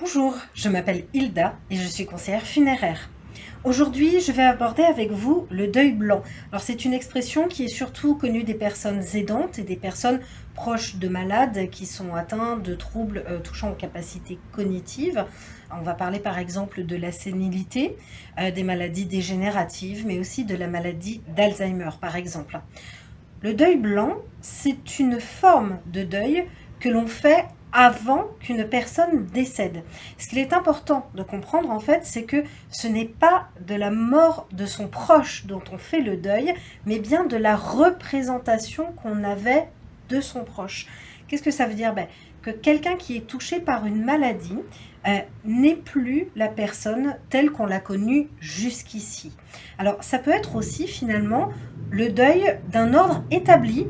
Bonjour, je m'appelle Hilda et je suis conseillère funéraire. Aujourd'hui, je vais aborder avec vous le deuil blanc. Alors, c'est une expression qui est surtout connue des personnes aidantes et des personnes proches de malades qui sont atteints de troubles touchant aux capacités cognitives. On va parler par exemple de la sénilité, des maladies dégénératives, mais aussi de la maladie d'Alzheimer par exemple. Le deuil blanc, c'est une forme de deuil que l'on fait avant qu'une personne décède. Ce qu'il est important de comprendre en fait, c'est que ce n'est pas de la mort de son proche dont on fait le deuil, mais bien de la représentation qu'on avait de son proche. Qu'est-ce que ça veut dire? Que quelqu'un qui est touché par une maladie n'est plus la personne telle qu'on l'a connue jusqu'ici. Alors ça peut être aussi finalement le deuil d'un ordre établi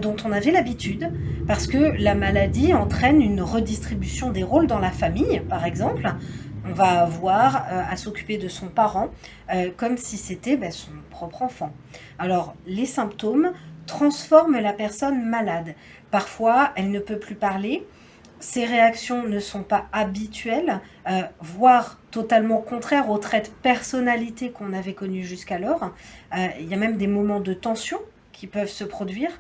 dont on avait l'habitude, parce que la maladie entraîne une redistribution des rôles dans la famille, par exemple. On va avoir à s'occuper de son parent comme si c'était son propre enfant. Alors, les symptômes transforment la personne malade. Parfois, elle ne peut plus parler. Ses réactions ne sont pas habituelles, voire totalement contraires aux traits de personnalité qu'on avait connus jusqu'alors. Il y a même des moments de tension qui peuvent se produire.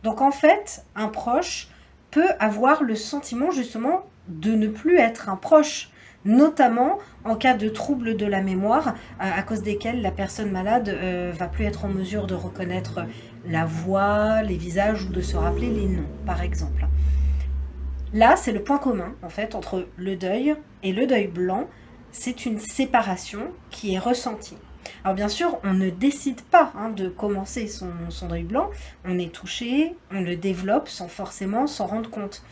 Donc en fait, un proche peut avoir le sentiment justement de ne plus être un proche, notamment en cas de troubles de la mémoire, à cause desquels la personne malade va plus être en mesure de reconnaître la voix, les visages ou de se rappeler les noms, par exemple. Là, c'est le point commun, en fait, entre le deuil et le deuil blanc. C'est une séparation qui est ressentie. Alors bien sûr, on ne décide pas de commencer son deuil blanc. On est touché, on le développe sans forcément s'en rendre compte.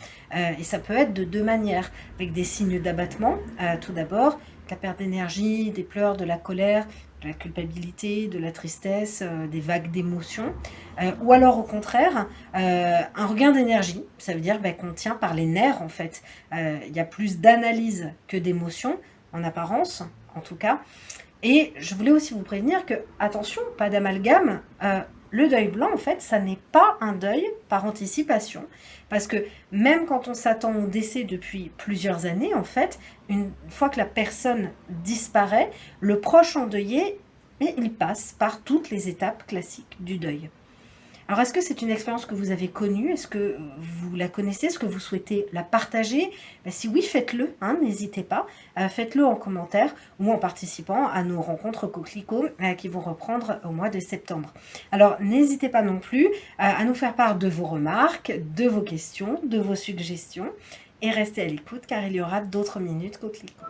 Et ça peut être de deux manières, avec des signes d'abattement, tout d'abord, de la perte d'énergie, des pleurs, de la colère, de la culpabilité, de la tristesse, des vagues d'émotions, ou alors au contraire, un regain d'énergie. Ça veut dire qu'on tient par les nerfs en fait. Il y a plus d'analyse que d'émotion, en apparence en tout cas. Et je voulais aussi vous prévenir que, attention, pas d'amalgame, le deuil blanc, en fait, ça n'est pas un deuil par anticipation. Parce que même quand on s'attend au décès depuis plusieurs années, en fait, une fois que la personne disparaît, le proche endeuillé, il passe par toutes les étapes classiques du deuil. Alors, est-ce que c'est une expérience que vous avez connue? Est-ce que vous la connaissez? Est-ce que vous souhaitez la partager? Si oui, faites-le, n'hésitez pas. Faites-le en commentaire ou en participant à nos rencontres Coquelicot qui vont reprendre au mois de septembre. Alors, n'hésitez pas non plus à nous faire part de vos remarques, de vos questions, de vos suggestions et restez à l'écoute car il y aura d'autres minutes Coquelicot.